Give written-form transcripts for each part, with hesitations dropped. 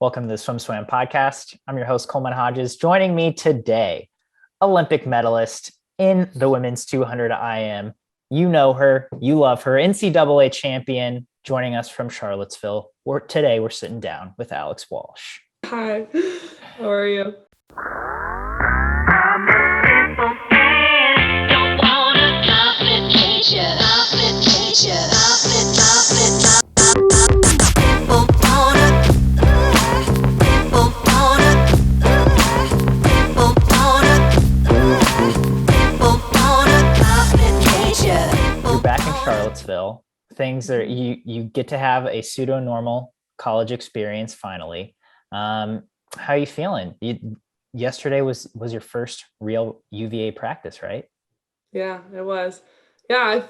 Welcome to the SwimSwam podcast. I'm your host, Coleman Hodges. Joining me today, Olympic medalist in the women's 200 IM. You know her, you love her, NCAA champion, joining us from Charlottesville. Today we're sitting down with Alex Walsh. Hi, how are you? You're back in Charlottesville. Things are you get to have a pseudo-normal college experience finally. How are you feeling? Yesterday was your first real UVA practice, right? Yeah, it was. Yeah, it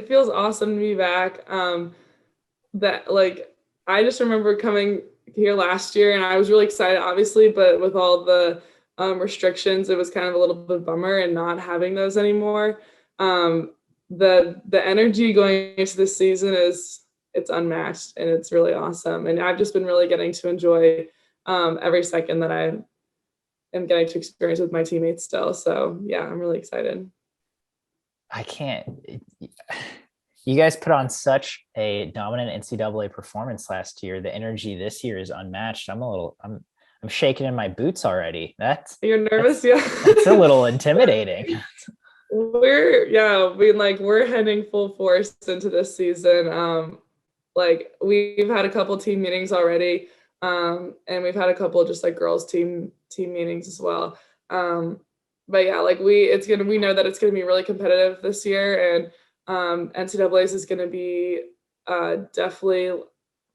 feels awesome to be back. I just remember coming here last year and I was really excited, obviously, but with all the restrictions, it was kind of a little bit bummer and not having those anymore. The energy going into this season it's unmatched and it's really awesome. And I've just been really getting to enjoy every second that I am getting to experience with my teammates still. So yeah, I'm really excited. You guys put on such a dominant NCAA performance last year. The energy this year is unmatched. I'm shaking in my boots already. You're nervous? Yeah. It's a little intimidating. We're heading full force into this season. We've had a couple team meetings already. And we've had a couple just like girls team meetings as well. But yeah, we know that it's gonna be really competitive this year, and NCAA's is gonna be definitely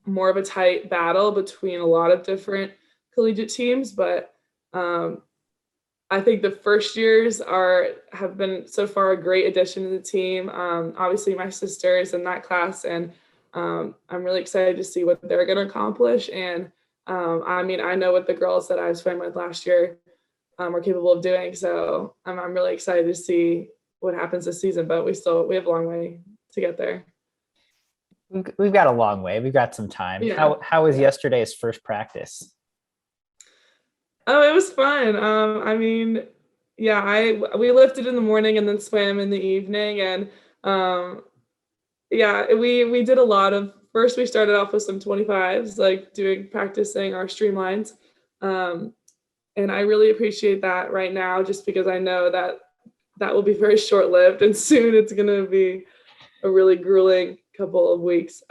more of a tight battle between a lot of different collegiate teams. But I think the first years have been so far a great addition to the team. Obviously, my sister is in that class, and I'm really excited to see what they're going to accomplish. And I know what the girls that I swam with last year are capable of doing. So I'm really excited to see what happens this season. But we have a long way to get there. We've got a long way. We've got some time. Yeah. How was yesterday's first practice? Oh, it was fun. We lifted in the morning and then swam in the evening. And we did a lot of, first we started off with some 25s, like practicing our streamlines. And I really appreciate that right now, just because I know that will be very short-lived and soon it's going to be a really grueling couple of weeks.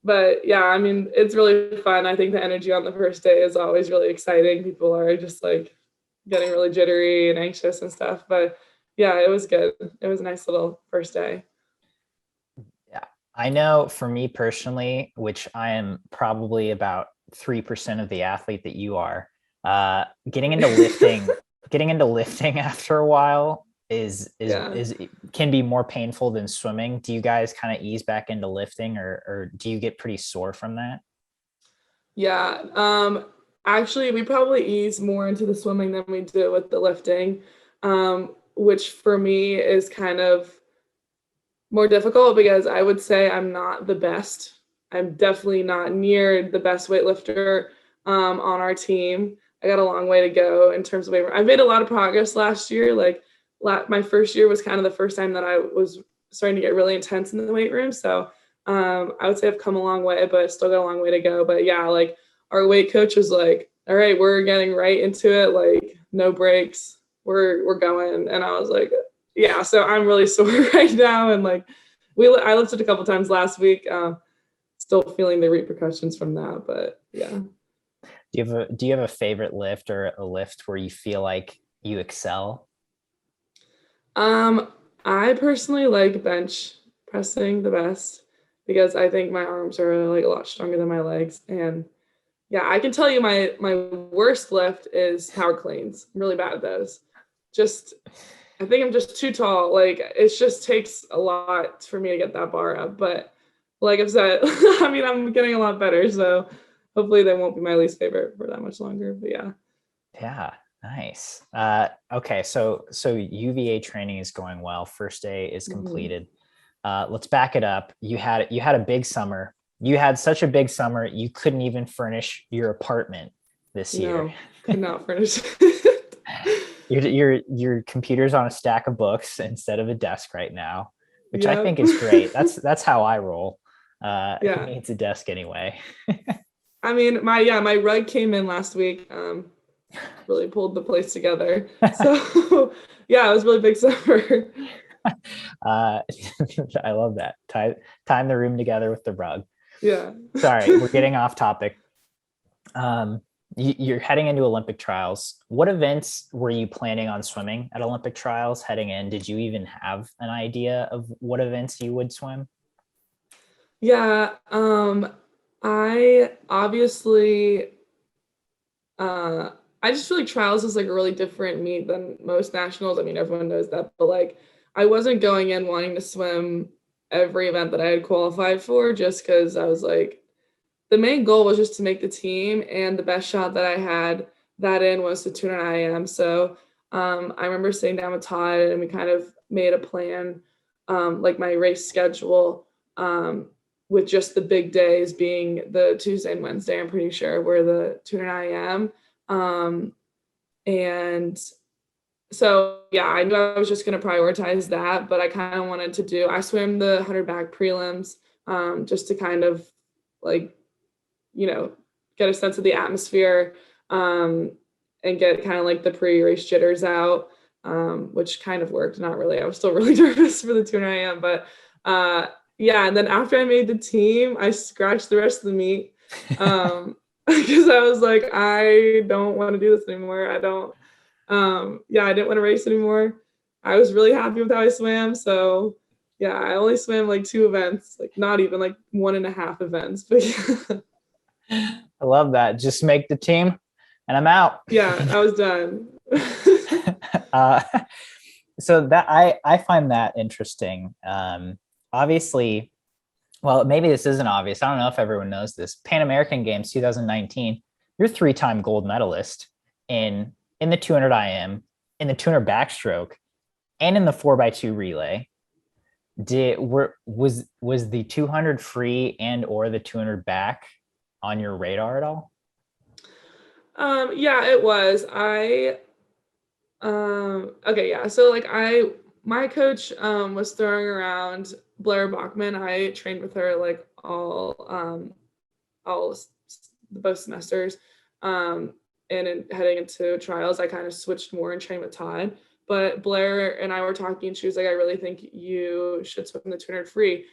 But yeah, it's really fun. I think the energy on the first day is always really exciting. People are just like getting really jittery and anxious and stuff. But yeah, it was good. It was a nice little first day. Yeah, I know for me personally, which I am probably about 3% of the athlete that you are, getting into lifting after a while can be more painful than swimming. Do you guys kind of ease back into lifting, or do you get pretty sore from that? Yeah. Actually, we probably ease more into the swimming than we do with the lifting, which for me is kind of more difficult because I would say I'm not the best. I'm definitely not near the best weightlifter on our team. I got a long way to go in terms of weight. I made a lot of progress last year. My first year was kind of the first time that I was starting to get really intense in the weight room. So I would say I've come a long way, but still got a long way to go. But yeah, our weight coach was like, all right, we're getting right into it. No breaks. We're going. And I was like, yeah, so I'm really sore right now. And I lifted a couple times last week. Still feeling the repercussions from that, but yeah. Do you have a favorite lift or a lift where you feel like you excel? I personally like bench pressing the best because I think my arms are a lot stronger than my legs. And yeah, I can tell you my worst lift is power cleans. I'm really bad at those. I think I'm just too tall. It just takes a lot for me to get that bar up. But like I've said, I'm getting a lot better. So hopefully they won't be my least favorite for that much longer. But yeah. Yeah. Nice. Okay. So UVA training is going well. First day is completed. Let's back it up. You had a big summer. You had such a big summer, you couldn't even furnish your apartment this year. No, could not finish it. Your computer's on a stack of books instead of a desk right now, which I Yep. think is great. That's how I roll. Who Yeah. needs a desk anyway? I mean, my rug came in last week. Really pulled the place together. So yeah, it was really big summer. uh, I love that. Time the room together with the rug. Yeah. Sorry, we're getting off topic. Um, you're heading into Olympic trials. What events were you planning on swimming at Olympic trials heading in? Did you even have an idea of what events you would swim? Yeah. I obviously uh I just feel like trials is like a really different meet than most nationals. I mean, everyone knows that, but like I wasn't going in wanting to swim every event that I had qualified for just because I was like the main goal was just to make the team, and the best shot that I had that in was the 200 IM. So I remember sitting down with Todd and we kind of made a plan, like my race schedule, with just the big days being the Tuesday and Wednesday, I'm pretty sure, were the 200 IM. And so yeah, I knew I was just going to prioritize that, but I kind of wanted to I swam the 100 back prelims, just to kind of like get a sense of the atmosphere, and get kind of like the pre-race jitters out, which kind of worked. Not really. I was still really nervous for the 200 IM, but yeah. And then after I made the team, I scratched the rest of the meet, because I was like, I don't want to do this anymore. I don't. Yeah, I didn't want to race anymore. I was really happy with how I swam, so yeah, I only swam like 2 events, like not even like 1.5 events, but yeah. I love that. Just make the team and I'm out. Yeah, I was done. uh, so that I find that interesting. Obviously, well, maybe this isn't obvious. I don't know if everyone knows this. Pan American Games 2019, you're 3-time gold medalist in the 200 IM, in the 200 backstroke, and in the 4x2 relay. Was the 200 free and or the 200 back on your radar at all? Yeah, it was. Okay, yeah. So like my coach was throwing around Blair Bachman. I trained with her like all both semesters. And heading into trials, I kind of switched more and trained with Todd. But Blair and I were talking, and she was like, I really think you should swim the 200 free,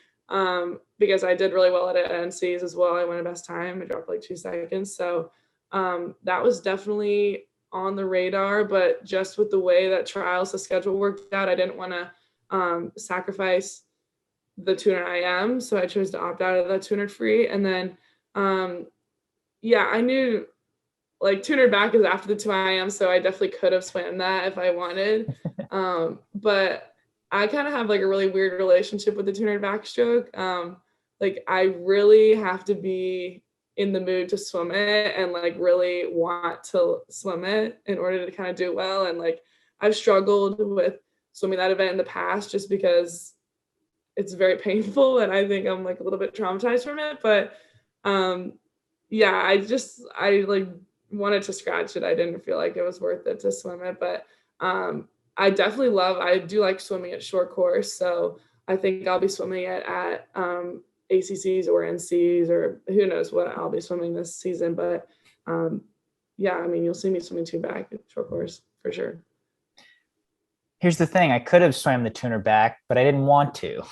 because I did really well at it at NCs as well. I won a best time. I dropped like 2 seconds. So that was definitely on the radar. But just with the way that trials, the schedule worked out, I didn't want to sacrifice the 200 IM. So I chose to opt out of the 200 free. And then, yeah, I knew like 200 back is after the 2 IM, so I definitely could have swam that if I wanted. But I kind of have like a really weird relationship with the 200 backstroke. Like I really have to be in the mood to swim it and like really want to swim it in order to kind of do well. And like I've struggled with swimming that event in the past just because it's very painful and I think I'm like a little bit traumatized from it. But yeah, I like wanted to scratch it. I didn't feel like it was worth it to swim it, but I do like swimming at short course. So I think I'll be swimming it at ACCs or NCs or who knows what I'll be swimming this season. But yeah, I mean, you'll see me swimming 2 back at short course for sure. Here's the thing. I could have swam the 200 back, but I didn't want to.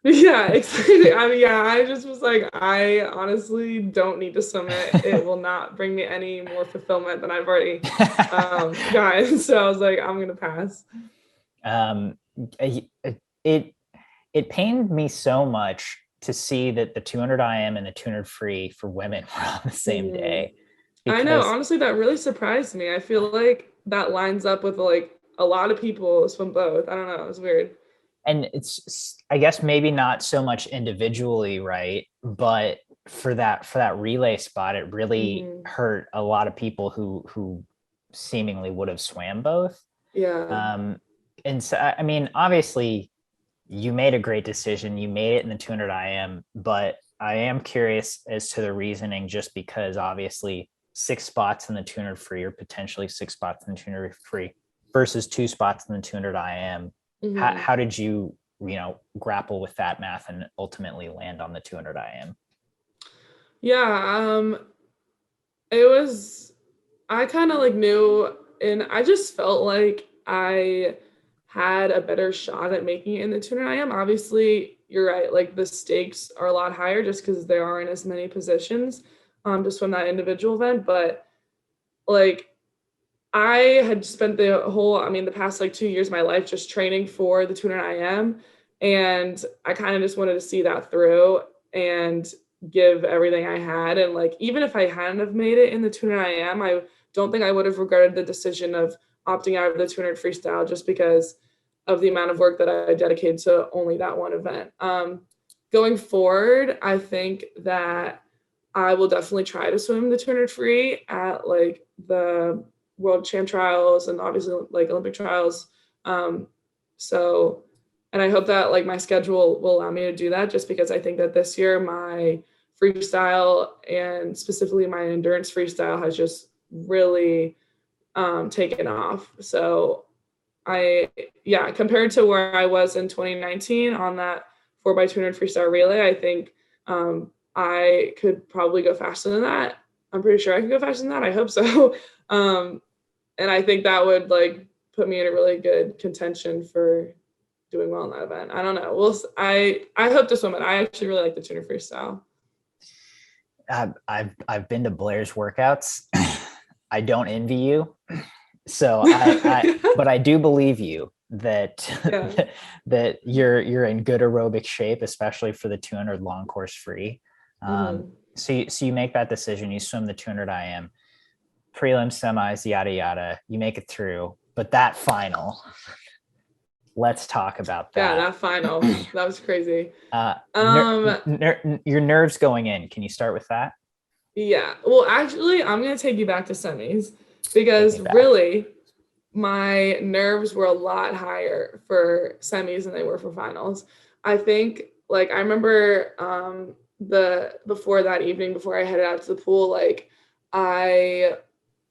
Yeah, exactly. I mean, yeah, I just was like, I honestly don't need to swim it. It will not bring me any more fulfillment than I've already gotten. So I was like, I'm gonna pass. It it pained me so much to see that the 200 IM and the 200 free for women were on the same day. I know, Because honestly, that really surprised me. I feel like that lines up with like a lot of people swim both. I don't know, it's weird. and it's I guess maybe not so much individually, right? But for that relay spot, it really hurt a lot of people who seemingly would have swam both. Yeah. And so I mean, obviously you made a great decision. You made it in the 200 IM, but I am curious as to the reasoning, just because obviously 6 spots in the 200 free, or potentially 6 spots in the 200 free versus 2 spots in the 200 IM. How did you, grapple with that math and ultimately land on the 200 IM? Yeah, I kind of like knew, and I just felt like I had a better shot at making it in the 200 IM. Obviously, you're right, like the stakes are a lot higher just because there aren't as many positions to swim that individual event. But like I had spent the past like 2 years of my life just training for the 200 IM. And I kind of just wanted to see that through and give everything I had. And like, even if I hadn't have made it in the 200 IM, I don't think I would have regretted the decision of opting out of the 200 freestyle just because of the amount of work that I dedicated to only that one event. Going forward, I think that I will definitely try to swim the 200 free at like the world champ trials and obviously like Olympic trials. So, and I hope that like my schedule will allow me to do that, just because I think that this year my freestyle and specifically my endurance freestyle has just really taken off. So compared to where I was in 2019 on that 4x200 freestyle relay, I think I could probably go faster than that. I'm pretty sure I could go faster than that. I hope so. And I think that would like put me in a really good contention for doing well in that event. I don't know. I hope to swim it. I actually really like the 200 freestyle. I've been to Blair's workouts. I don't envy you. So but I do believe you that that you're in good aerobic shape, especially for the 200 long course free. So you make that decision, you swim the 200 IM, prelim, semis, yada yada, you make it through. But that final, let's talk about that. Yeah, that final, that was crazy. Your nerves going in. Can you start with that? Yeah. Well, actually, I'm gonna take you back to semis, because really my nerves were a lot higher for semis than they were for finals. I think like I remember before that evening, before I headed out to the pool, like I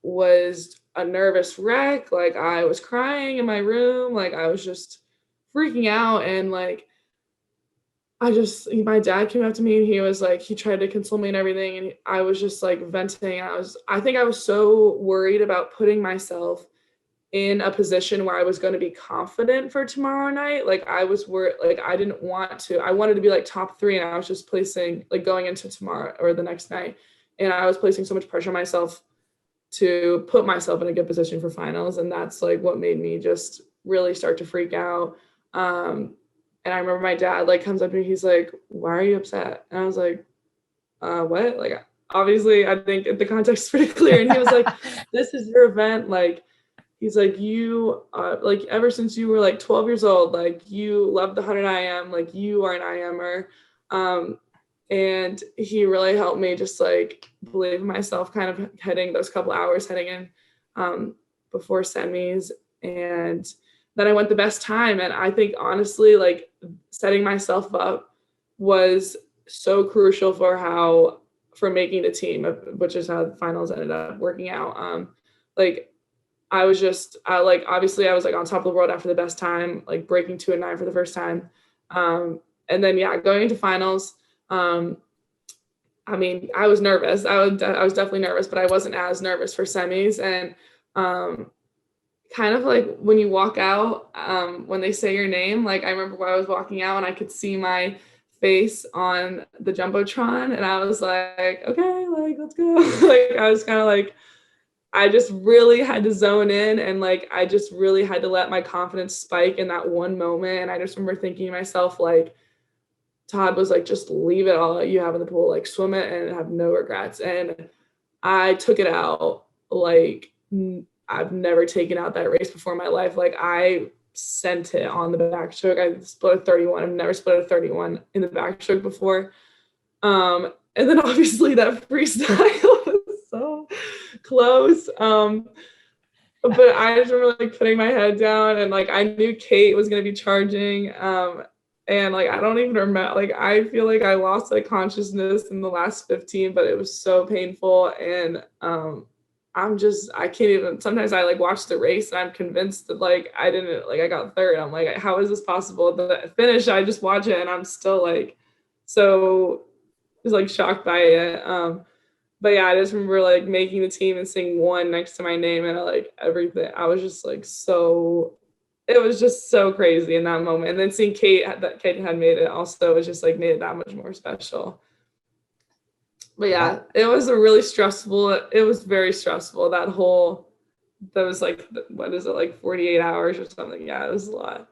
was a nervous wreck. Like I was crying in my room. Like I was just freaking out. And like my dad came up to me and he was like, he tried to console me and everything. And I was just like venting. I think I was so worried about putting myself in a position where I was going to be confident for tomorrow night. Like I was worried, like I wanted to be like top 3, and I was just placing like going into tomorrow or the next night. And I was placing so much pressure on myself to put myself in a good position for finals. And that's like what made me just really start to freak out. And I remember my dad like comes up to me, he's like, "Why are you upset?" And I was like, what? Like, obviously I think the context is pretty clear. And he was like, "This is your event." Like, he's like, "You like ever since you were like 12 years old, like you love the 100 IM, like you are an IMer." And he really helped me just like believe in myself, kind of heading those couple hours heading in before semis. And then I went the best time. And I think honestly, like setting myself up was so crucial for making the team, which is how the finals ended up working out. Like I was obviously I was like on top of the world after the best time, like breaking 2:09 for the first time. And then, going into finals, I mean, I was nervous. I was definitely nervous, but I wasn't as nervous for semis. And kind of like when you walk out, when they say your name, like I remember when I was walking out and I could see my face on the Jumbotron, and I was like, okay, like, let's go. Like, I was kind of like, I just really had to zone in, and like, I just really had to let my confidence spike in that one moment. And I just remember thinking to myself, like, Todd was like, just leave it all that you have in the pool, like swim it and have no regrets. And I took it out like I've never taken out that race before in my life. Like I sent it on the backstroke. I split a 31. I've never split a 31 in the backstroke before. And then obviously that freestyle was so close. But I just remember like putting my head down, and like I knew Kate was gonna be charging. And like, I don't even remember, like, I feel like I lost like consciousness in the last 15, but it was so painful. And I can't even, sometimes I like watch the race and I'm convinced that like I didn't, like I got third. I'm like, how is this possible? The finish, I just watch it and I'm still like so just like shocked by it. But yeah, I just remember like making the team and seeing one next to my name and like everything. I was just like so, it was just so crazy in that moment. And then seeing that Kate had made it also was just like made it that much more special. But yeah, it was it was very stressful. That was like, what is it, like 48 hours or something? Yeah, it was a lot.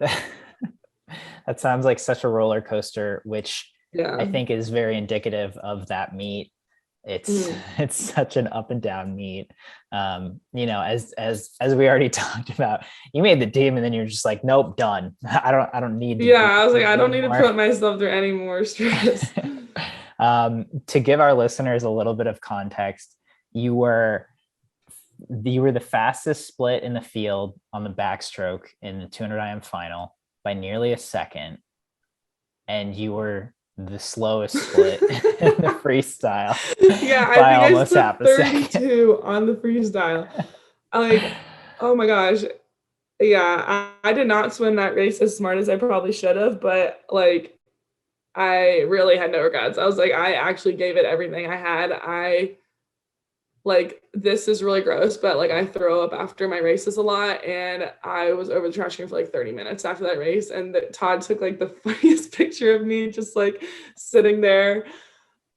That sounds like such a roller coaster, which Yeah. I think is very indicative of that meet. It's such an up and down meet. As we already talked about, you made the team and then you're just like, nope, done. I don't need to. Yeah, I was like, I don't need to anymore. put myself through any more stress. To give our listeners a little bit of context, you were the fastest split in the field on the backstroke in the 200 IM final by nearly a second, and you were the slowest split in the freestyle. Yeah, I by think almost I half split a second 32 on the freestyle. Like, oh my gosh. Yeah, I did not swim that race as smart as I probably should have, but like I really had no regrets. I was like, I actually gave it everything I had. Like, this is really gross, but like I throw up after my races a lot. And I was over the trash can for like 30 minutes after that race. And Todd took like the funniest picture of me just like sitting there.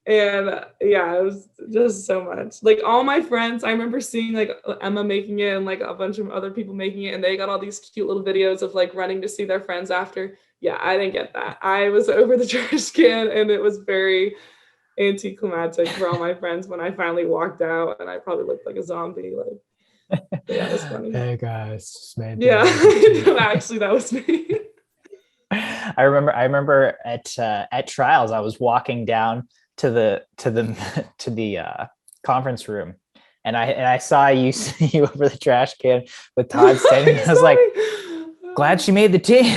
And yeah, it was just so much. Like all my friends, I remember seeing like Emma making it and like a bunch of other people making it, and they got all these cute little videos of like running to see their friends after. Yeah, I didn't get that. I was over the trash can, and it was very anticlimactic for all my friends when I finally walked out, and I probably looked like a zombie. Like, yeah, it was funny. Hey guys, yeah, actually, that was me. I remember at trials, I was walking down to the conference room, and I saw you over the trash can with Todd standing. I was like, glad she made the team.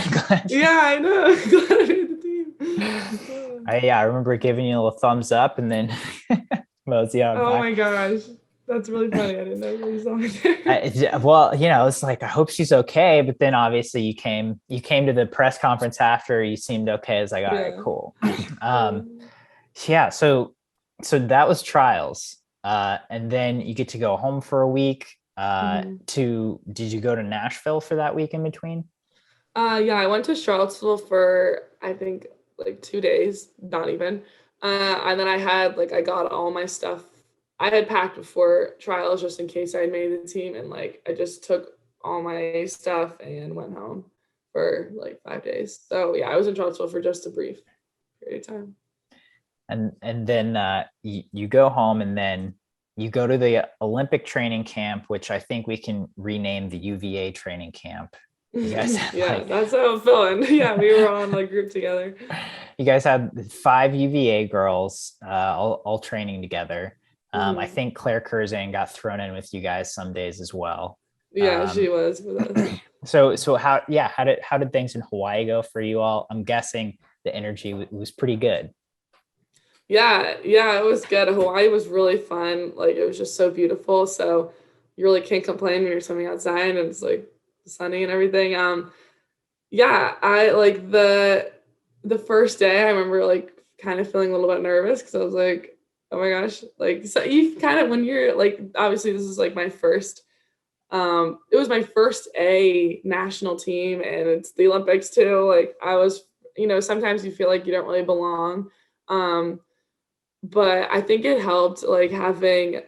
Yeah, I know. Glad I made the team. I remember giving you a little thumbs up, and then mosey on. Oh my gosh, that's really funny. I didn't know you saw me there. Well, it's like I hope she's okay, but then obviously you came to the press conference after. You seemed okay. I was like, all right, cool. Yeah, so that was trials, and then you get to go home for a week. Did you go to Nashville for that week in between? Yeah, I went to Charlottesville for I think like 2 days, not even. And then I got all my stuff. I had packed before trials just in case I made the team, and like I just took all my stuff and went home for like 5 days. So yeah, I was in Charlottesville for just a brief period of time. And then you go home, and then you go to the Olympic training camp, which I think we can rename the UVA training camp. You guys that's how I'm feeling. Yeah, we were on like group together. You guys had 5 UVA girls all training together. I think Claire Curzan got thrown in with you guys some days as well. Yeah, she was with us. So how did things in Hawaii go for you all? I'm guessing the energy was pretty good. Yeah, it was good. Hawaii was really fun. Like it was just so beautiful. So you really can't complain when you're swimming outside and it's like sunny and everything. Yeah, I like the first day I remember like kind of feeling a little bit nervous because I was like, oh my gosh, like so you kind of when you're like obviously this is like my first it was my first A national team and it's the Olympics too. Like I was, sometimes you feel like you don't really belong. But I think it helped like having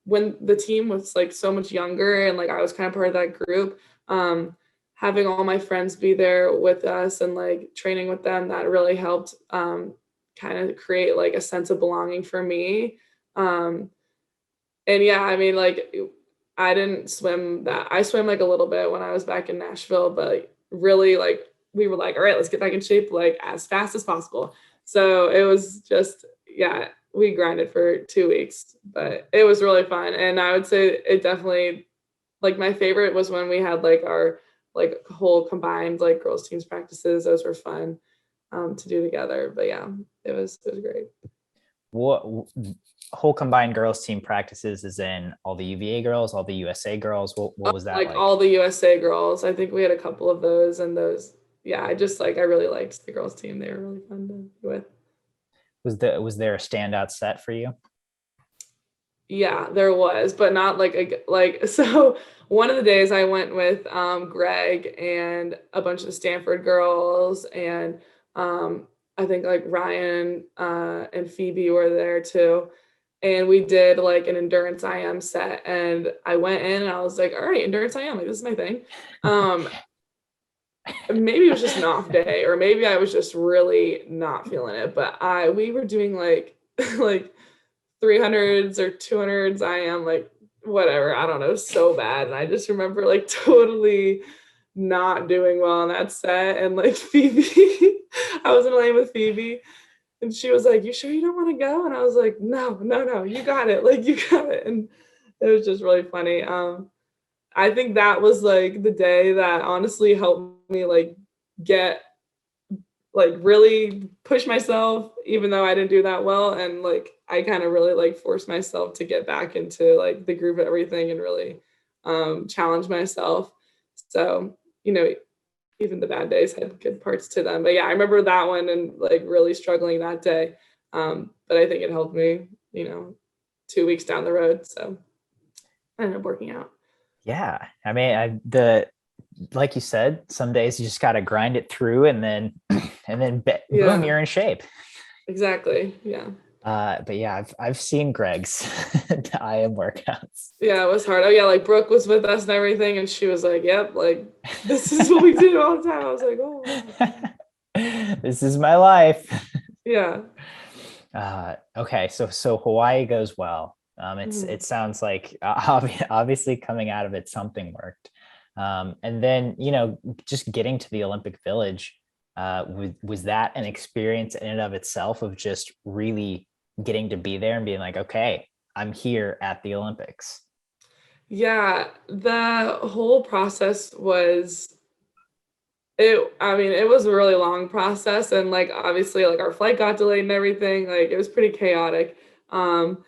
when the team was like so much younger and like I was kind of part of that group, having all my friends be there with us and like training with them, that really helped kind of create like a sense of belonging for me. And yeah, I mean, like I didn't swim that. I swam like a little bit when I was back in Nashville, but like, really like we were like, all right, let's get back in shape like as fast as possible. So it was just, yeah, we grinded for 2 weeks, but it was really fun. And I would say it definitely, like my favorite was when we had like our like whole combined like girls teams practices. Those were fun to do together. But yeah, it was great. What whole combined girls team practices is in all the UVA girls, all the USA girls? What was that Like like? all the USA girls. I think we had a couple of those, and those, yeah, I really liked the girls team. They were really fun to be with. Was there a standout set for you? Yeah, there was, but not like so one of the days I went with Greg and a bunch of the Stanford girls, and I think like Ryan and Phoebe were there too. And we did like an endurance IM set, and I went in and I was like, all right, endurance IM, like this is my thing. Um Maybe it was just an off day, or maybe I was just really not feeling it, but we were doing like like 300s or 200s. I am like, whatever, I don't know, so bad. And I just remember like totally not doing well on that set. And like Phoebe, I was in a lane with Phoebe, and she was like, you sure you don't want to go? And I was like, no, you got it, like you got it. And it was just really funny. I think that was like the day that honestly helped me like get like really push myself, even though I didn't do that well. And like I kind of really like forced myself to get back into like the groove of everything and really challenge myself. So, even the bad days had good parts to them. But yeah, I remember that one and like really struggling that day. But I think it helped me, 2 weeks down the road. So I ended up working out. Yeah, I mean, like you said, some days you just got to grind it through, and then boom, Yeah, you're in shape. exactly. Yeah. But yeah, I've seen Greg's IM workouts. Yeah, it was hard. Oh yeah, like Brooke was with us and everything, and she was like, "Yep, like this is what we do all the time." I was like, "Oh, This is my life. yeah." Okay, so Hawaii goes well. It sounds like obviously coming out of it, something worked. And then, just getting to the Olympic Village, was that an experience in and of itself of just really getting to be there and being like, okay, I'm here at the Olympics? Yeah, the whole process was it. I mean, it was a really long process, and like obviously, like our flight got delayed and everything. Like it was pretty chaotic. Um,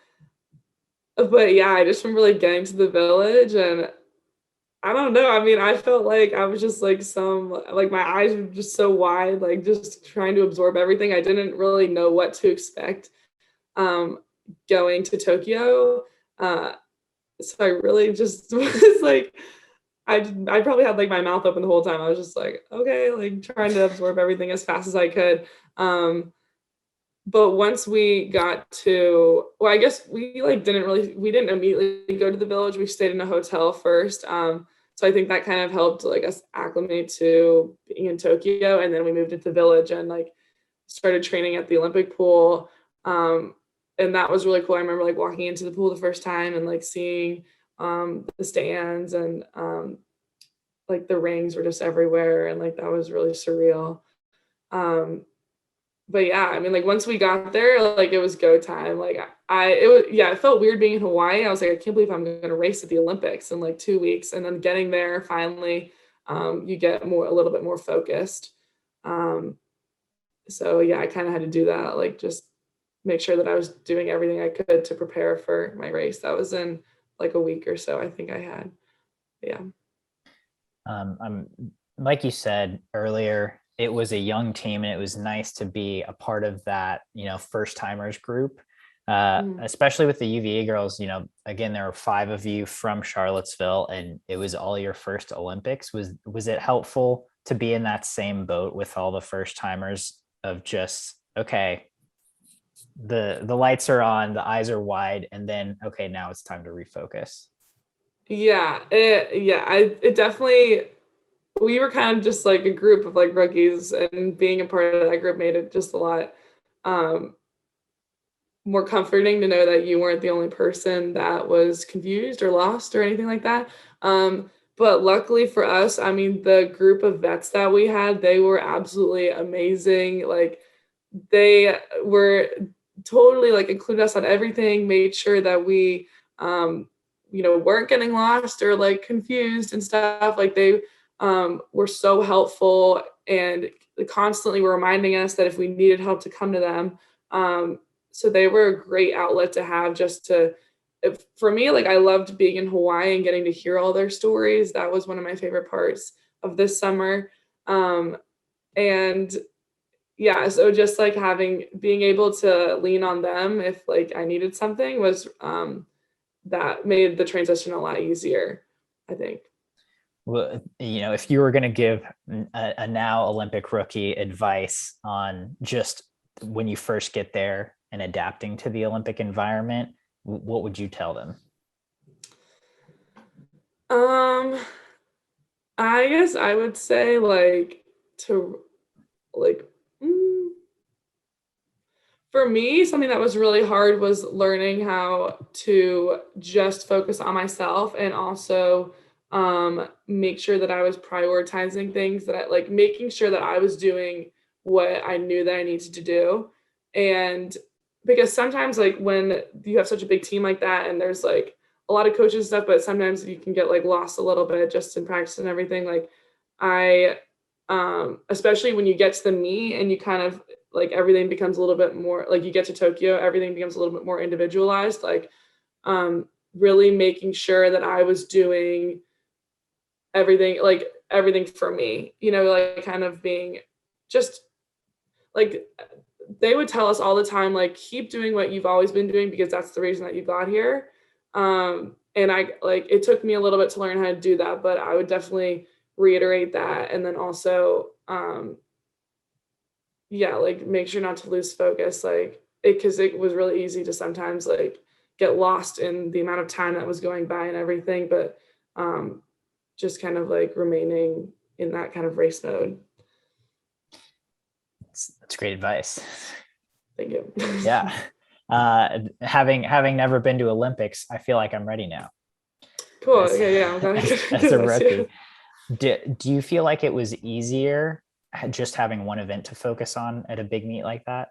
but yeah, I just remember like getting to the village, and I don't know. I mean, I felt like I was just like like my eyes were just so wide, like just trying to absorb everything. I didn't really know what to expect um, going to Tokyo. Uh, so I really just was like, I probably had like my mouth open the whole time. I was just like, okay, like trying to absorb everything as fast as I could. But once we got to, well, I guess we didn't immediately go to the village. We stayed in a hotel first. So I think that kind of helped like us acclimate to being in Tokyo. And then we moved into the village and like started training at the Olympic pool. And that was really cool. I remember like walking into the pool the first time and like seeing the stands, and like the rings were just everywhere. And like that was really surreal. Um, but yeah, I mean, like once we got there, like it was go time. Like it felt weird being in Hawaii. I was like, I can't believe I'm going to race at the Olympics in like 2 weeks. And then getting there finally, you get a little bit more focused. So yeah, I kind of had to do that, like just make sure that I was doing everything I could to prepare for my race. That was in like a week or so, I think I had. Yeah. I'm like you said earlier, it was a young team, and it was nice to be a part of that, first timers group. Mhm. Especially with the UVA girls, again, there were 5 of you from Charlottesville, and it was all your first Olympics. Was it helpful to be in that same boat with all the first timers of just, okay, the lights are on, the eyes are wide, and then, okay, now it's time to refocus? It definitely, we were kind of just like a group of like rookies, and being a part of that group made it just a lot um, more comforting to know that you weren't the only person that was confused or lost or anything like that. But luckily for us, I mean, the group of vets that we had, they were absolutely amazing. Like they were totally like included us on everything, made sure that we, weren't getting lost or like confused and stuff. Like they were so helpful and constantly were reminding us that if we needed help to come to them. So they were a great outlet to have just to, for me, like I loved being in Hawaii and getting to hear all their stories. That was one of my favorite parts of this summer. And yeah, so just like being able to lean on them if like I needed something was that made the transition a lot easier, I think. Well, if you were going to give a now Olympic rookie advice on just when you first get there and adapting to the Olympic environment, what would you tell them? Um, I guess I would say like to like mm, for me, something that was really hard was learning how to just focus on myself and also make sure that I was prioritizing things that I like making sure that I was doing what I knew that I needed to do. And because sometimes like when you have such a big team like that and there's like a lot of coaches and stuff, but sometimes you can get like lost a little bit just in practice and everything. Like I especially when you get to the meet and you kind of like everything becomes a little bit more like you get to Tokyo, everything becomes a little bit more individualized. Like really making sure that I was doing everything for me, like kind of being just like they would tell us all the time, like keep doing what you've always been doing because that's the reason that you got here. And I like it took me a little bit to learn how to do that, but I would definitely reiterate that. And then also yeah, like make sure not to lose focus, like because it was really easy to sometimes like get lost in the amount of time that was going by and everything, but just kind of like remaining in that kind of race mode. That's great advice. Thank you. Yeah. Having never been to Olympics, I feel like I'm ready now. Cool. As, Okay, yeah, I'm glad I could as do a this. Yeah. rookie, do you feel like it was easier just having one event to focus on at a big meet like that?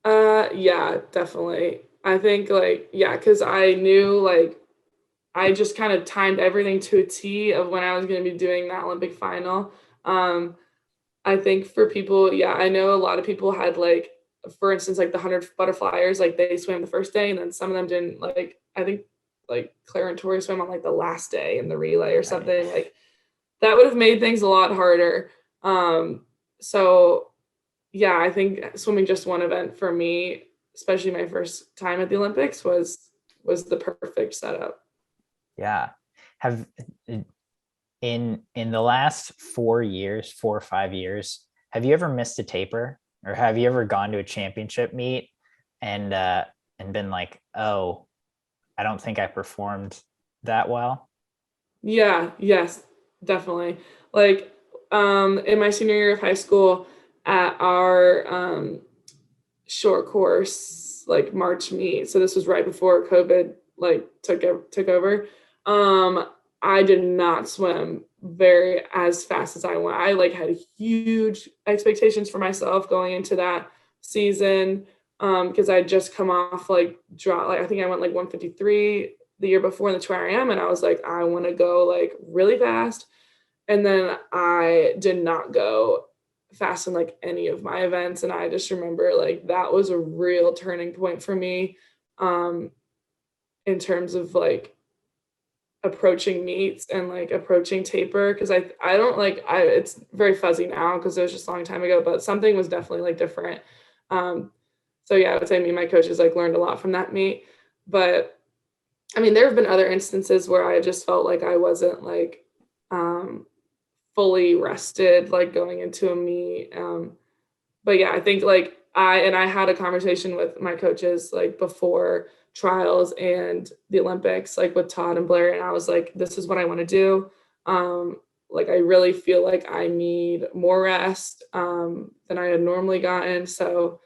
Yeah, definitely. I think like yeah, because I knew like I just kind of timed everything to a T of when I was going to be doing that Olympic final. Um, I think for people, yeah, I know a lot of people had like, for instance, like the 100 butterflyers, like they swam the first day and then some of them didn't. Like, I think like Claire and Tori swam on like the last day in the relay or Right. something. Like that would have made things a lot harder. So yeah, I think swimming just one event for me, especially my first time at the Olympics, was the perfect setup. Yeah. Have in the last 4 years, 4 or 5 years, have you ever missed a taper, or have you ever gone to a championship meet and been like, oh, I don't think I performed that well? Yeah, yes, definitely. Like in my senior year of high school at our short course like March meet. So this was right before COVID like took over. I did not swim very as fast as I went. I like had huge expectations for myself going into that season because I just come off like draw like I think I went like 153 the year before in the 2 and I was like I want to go like really fast, and then I did not go fast in like any of my events, and I just remember like that was a real turning point for me um in terms of like approaching meets and like approaching taper because I don't like I it's very fuzzy now because it was just a long time ago, but something was definitely like different. um so yeah, I would say me and my coaches like learned a lot from that meet. But I mean there have been other instances where I just felt like I wasn't like um fully rested like going into a meet. But yeah, I think like I had a conversation with my coaches like before trials and the Olympics, like with Todd and Blair, and I was like, this is what I want to do. Like I really feel like I need more rest than I had normally gotten. So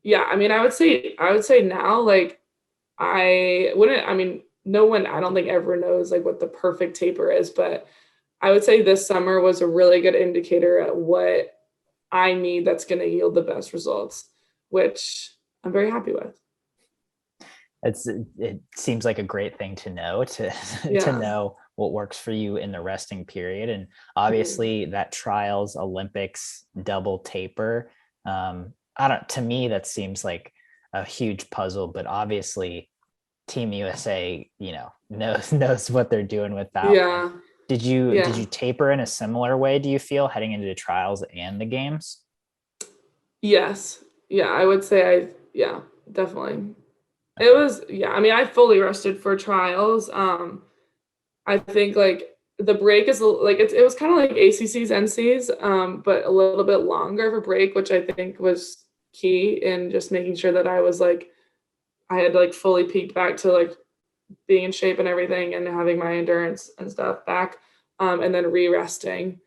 yeah, I mean, I would say now, like I wouldn't. I mean, no one. I don't think ever knows like what the perfect taper is, but I would say this summer was a really good indicator at what I need that's going to yield the best results, which I'm very happy with. it seems like a great thing to know, to to Yeah. know what works for you in the resting period. And Mhm. obviously that trials Olympics double taper, I don't, to me that seems like a huge puzzle, but obviously Team USA, knows what they're doing with that one. Yeah. Did you Yeah. taper in a similar way, do you feel, heading into the trials and the games? Yes. Yeah, I would say yeah, definitely. It Okay. was, yeah, I mean, I fully rested for trials. I think like the break is like it was kind of like ACCs, NCs, but a little bit longer of a break, which I think was key in just making sure that I was like I had like fully peaked back to like being in shape and everything and having my endurance and stuff back, and then re-resting.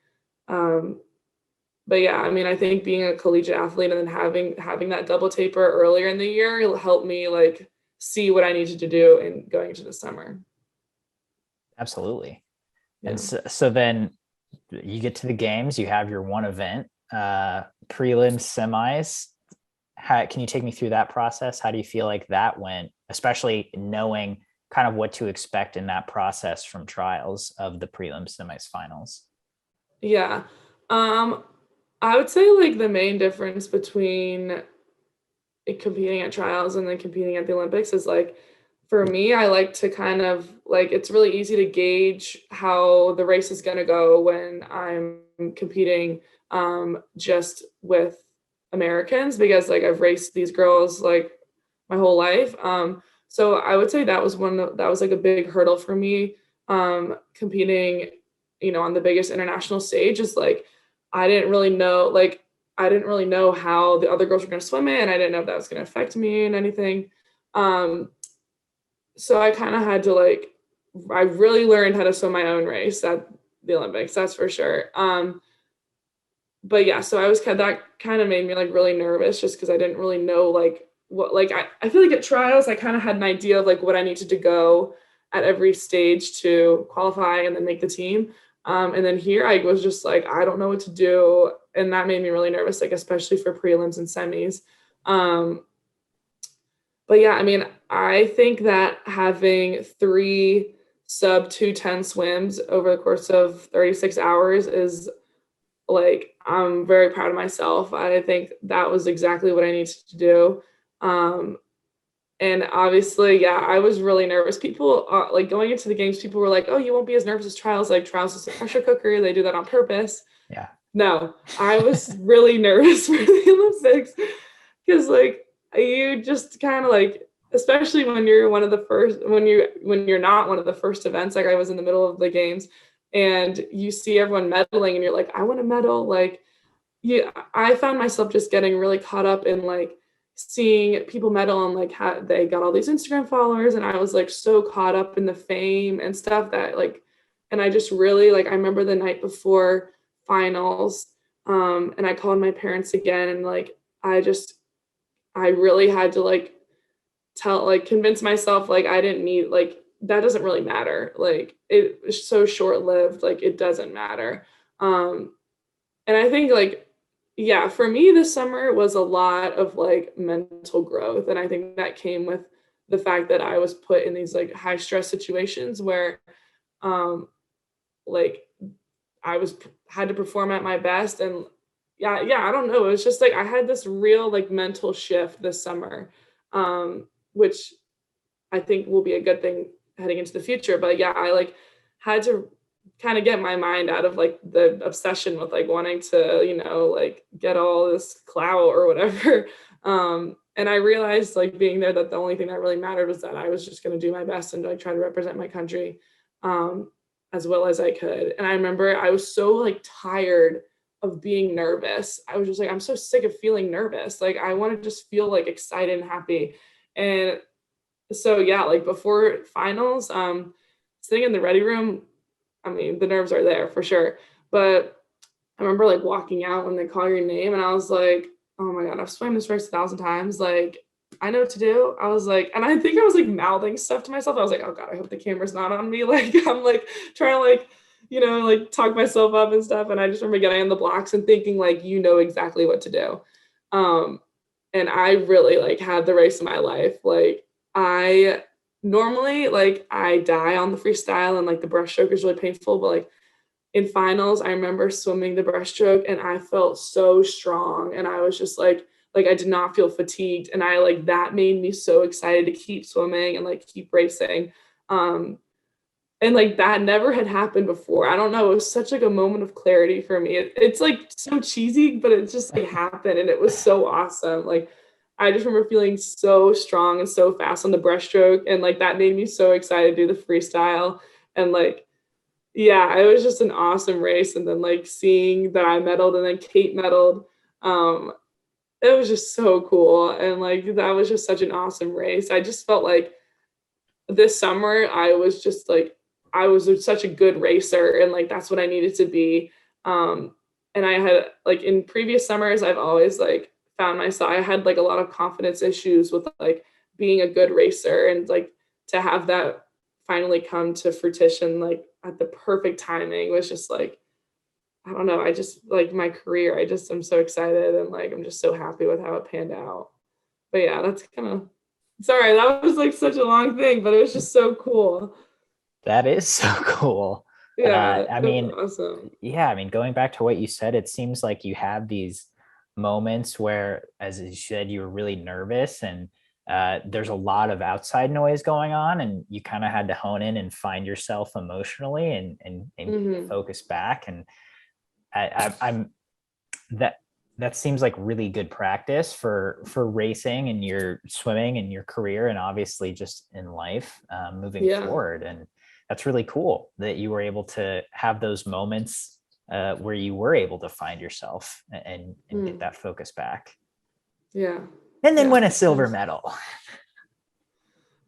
Um, but yeah, I mean, I think being a collegiate athlete and then having that double taper earlier in the year will help me like see what I needed to do in going into the summer. Absolutely. And Yeah. so then you get to the games, you have your one event, prelims, semis. Can you take me through that process? How do you feel like that went, especially knowing kind of what to expect in that process from trials of the prelims, semis, finals? Yeah. Um, I would say like the main difference between competing at trials and then competing at the Olympics is like for me, I like to kind of like it's really easy to gauge how the race is going to go when I'm competing just with Americans because like I've raced these girls like my whole life. So I would say that was like a big hurdle for me competing, on the biggest international stage is like I didn't really know like I didn't really know how the other girls were going to swim it, and I didn't know if that was going to affect me and anything. Um, so I kind of had to like, I really learned how to swim my own race at the Olympics, that's for sure. But yeah, so that kind of made me like really nervous just because I didn't really know like what, like, I feel like at trials, I kind of had an idea of like what I needed to go at every stage to qualify and then make the team. And then here I was just like, I don't know what to do. And that made me really nervous, like, especially for prelims and semis. Um, but yeah, I mean, I think that having three sub 2:10 swims over the course of 36 hours is like I'm very proud of myself. I think that was exactly what I needed to do. Um, and obviously, yeah, I was really nervous. People like going into the games, people were like, "Oh, you won't be as nervous as trials. Like trials is a pressure cooker. They do that on purpose." Yeah. No, I was really nervous for the Olympics because like you just kind of like especially when you're one of the first when you're not one of the first events like I was in the middle of the games and you see everyone medaling and you're like I want to medal like yeah I found myself just getting really caught up in like seeing people medal and like how they got all these Instagram followers and I was like so caught up in the fame and stuff that like and I just really like I remember the night before finals and I called my parents again and like I really had to like convince myself like I didn't need like that doesn't really matter. Like it's so short lived, like it doesn't matter. Um and I think like yeah, for me this summer was a lot of like mental growth. And I think that came with the fact that I was put in these like high stress situations where um like I was had to perform at my best and yeah, I don't know. It was just like I had this real like mental shift this summer, which I think will be a good thing heading into the future. But yeah, I like had to kind of get my mind out of like the obsession with like wanting to, like get all this clout or whatever. And I realized like being there that the only thing that really mattered was that I was just going to do my best and like try to represent my country um, as well as I could. And I remember I was so like tired of being nervous. I was just like, I'm so sick of feeling nervous. Like I want to just feel like excited and happy. And so yeah, like before finals, sitting in the ready room, I mean, the nerves are there for sure. But I remember like walking out when they call your name and I was like, oh my God, I've swam this race 1,000 times. Like, I know what to do. I was like, and I think I was like mouthing stuff to myself. I was like, oh God, I hope the camera's not on me. Like, I'm like trying to like, like talk myself up and stuff. And I just remember getting on the blocks and thinking like, exactly what to do. Um, and I really like had the race of my life. Like, I normally, like, I die on the freestyle and, like, the breaststroke is really painful, but, like, in finals, I remember swimming the breaststroke and I felt so strong and I was just like I did not feel fatigued and I like that made me so excited to keep swimming and like keep racing. Um and like that never had happened before. I don't know, it was such like a moment of clarity for me. It's like so cheesy, but it just like happened and it was so awesome. Like I just remember feeling so strong and so fast on the breaststroke and like that made me so excited to do the freestyle and like yeah, it was just an awesome race, and then, like, seeing that I medaled and then Kate medaled, um, it was just so cool, and, like, that was just such an awesome race. I just felt like this summer, I was just, like I was such a good racer, and, like, that's what I needed to be, and I had like, in previous summers, I've always, like, found myself I had, like, a lot of confidence issues with, like, being a good racer, and, like, to have that finally come to fruition, like, at the perfect timing was just, like I don't know, I just like, my career, I just am so excited, and, like, I'm just so happy with how it panned out. But, yeah, that's kinda sorry, that was, like, such a long thing, but it was just so cool. That is so cool. Yeah, I it was mean, awesome. yeah, I mean, going back to what you said, it seems like you have these moments where, as you said, you were really nervous and there's a lot of outside noise going on, and you kind of had to hone in and find yourself emotionally and Mhm. focus back. And I'm that that seems like really good practice for racing and your swimming and your career and obviously just in life moving Yeah. forward. And that's really cool that you were able to have those moments where you were able to find yourself and get Mm. that focus back Yeah. and then Yeah. win a It silver was medal.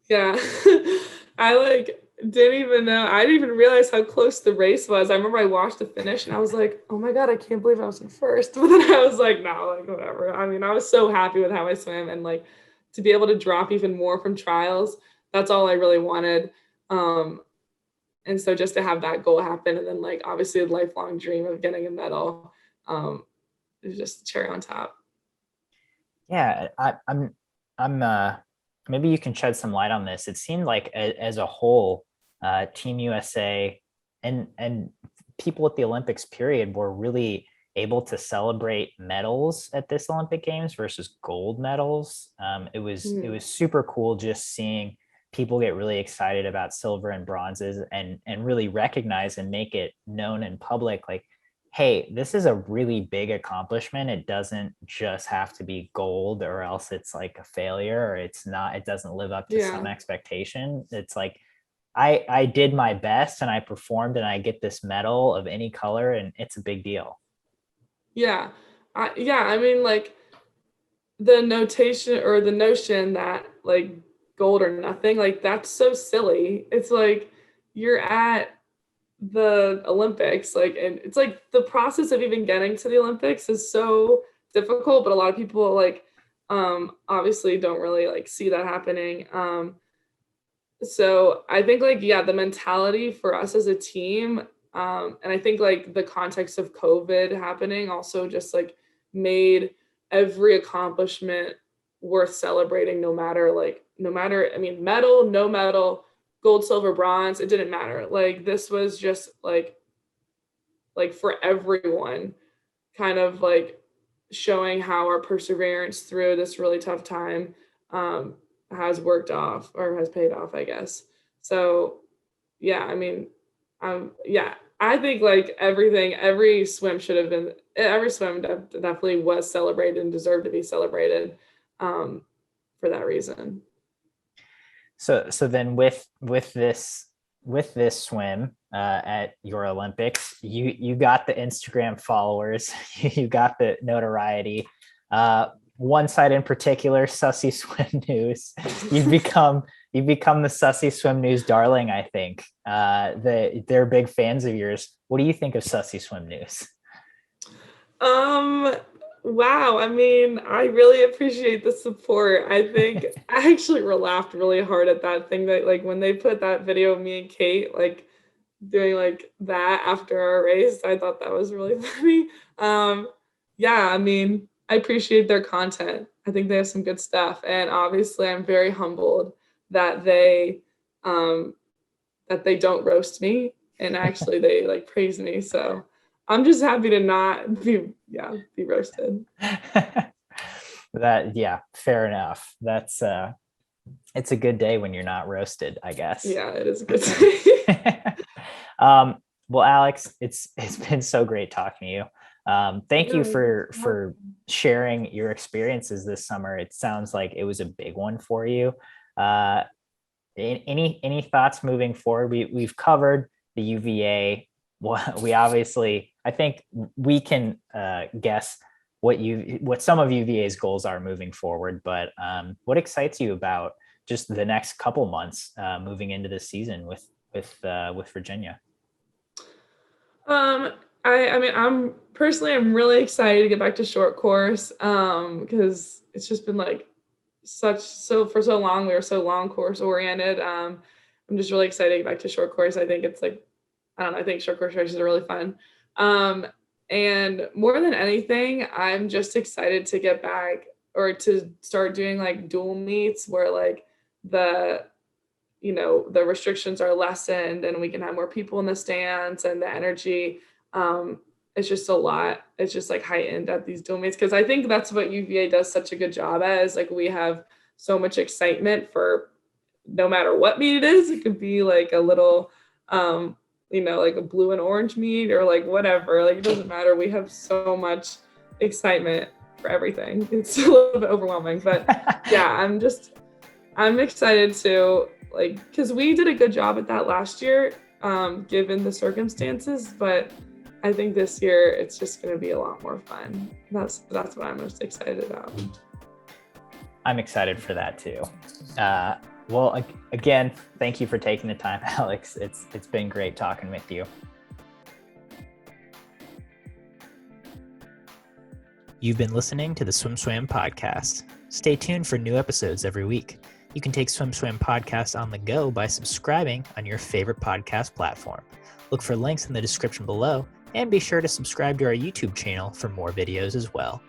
yeah. I, like, didn't even know I didn't even realize how close the race was. I remember I watched the finish and I was like, "Oh my god, I can't believe I was in first." But then I was like, "No, like, whatever." I mean, I was so happy with how I swam and, like, to be able to drop even more from trials, that's all I really wanted. Um, and so just to have that goal happen and then, like, obviously a lifelong dream of getting a medal, is just cherry on top. Yeah, I'm maybe you can shed some light on this. It seemed like as a whole, Team USA and people at the Olympics period were really able to celebrate medals at this Olympic Games versus gold medals. It Mhm. was super cool just seeing people get really excited about silver and bronzes and really recognize and make it known in public like, hey, this is a really big accomplishment. It doesn't just have to be gold or else it's like a failure or it's not, it doesn't live up to some Yeah. expectation. It's like I did my best and I performed and I get this medal of any color and it's a big deal. Yeah. I mean, like, the notation or the notion that like gold or nothing, like that's so silly. It's like you're at the Olympics, like, and it's like the process of even getting to the Olympics is so difficult, but a lot of people like obviously don't really like see that happening. So I think like yeah, the mentality for us as a team, and I think like the context of COVID happening also just like made every accomplishment worth celebrating no matter I mean medal, no medal, gold, silver, bronze, it didn't matter. Like this was just like for everyone kind of like showing how our perseverance through this really tough time um, has worked off or has paid off, I guess. So yeah, I mean, yeah, I think like everything, every swim definitely was celebrated and deserved to be celebrated um, for that reason. So then with this swim at your Olympics, you got the Instagram followers, you got the notoriety. One site in particular, Sussy Swim News. You've become the Sussy Swim News darling. I think they're big fans of yours. What do you think of Sussy Swim News? Um, wow. I mean, I really appreciate the support. I think I actually laughed really hard at that thing that like when they put that video of me and Kate like doing like that after our race. I thought that was really funny. Um, yeah, I mean, I appreciate their content. I think they have some good stuff, and obviously, I'm very humbled that they don't roast me, and actually they like praise me. So I'm just happy to not be roasted. Fair enough. That's it's a good day when you're not roasted, I guess. Yeah, it is a good day. Well, Alex, it's been so great talking to you. Thank you for sharing your experiences this summer. It sounds like it was a big one for you. Any thoughts moving forward? We've covered the UVA. Well, I think we can guess what some of UVA's goals are moving forward, but what excites you about just the next couple months moving into the season with Virginia? I'm really excited to get back to short course because it's just been like for so long we were so long course oriented. I'm just really excited to get back to short course. I think it's like, I think short course races are really fun. And more than anything, I'm just excited to get back or to start doing like dual meets where like the restrictions are lessened and we can have more people in the stands, and the energy it's just a lot. It's just like heightened at these dual meets, because I think that's what UVA does such a good job at, is like we have so much excitement for no matter what meet it is. It could be like a little like a blue and orange meet or like whatever, like it doesn't matter. We have so much excitement for everything. It's a little bit overwhelming, but yeah, I'm excited to, like, because we did a good job at that last year, given the circumstances, but I think this year it's just going to be a lot more fun. That's what I'm most excited about. I'm excited for that too. Well, again, thank you for taking the time, Alex. It's been great talking with you. You've been listening to the SwimSwam podcast. Stay tuned for new episodes every week. You can take SwimSwam podcast on the go by subscribing on your favorite podcast platform. Look for links in the description below, and be sure to subscribe to our YouTube channel for more videos as well.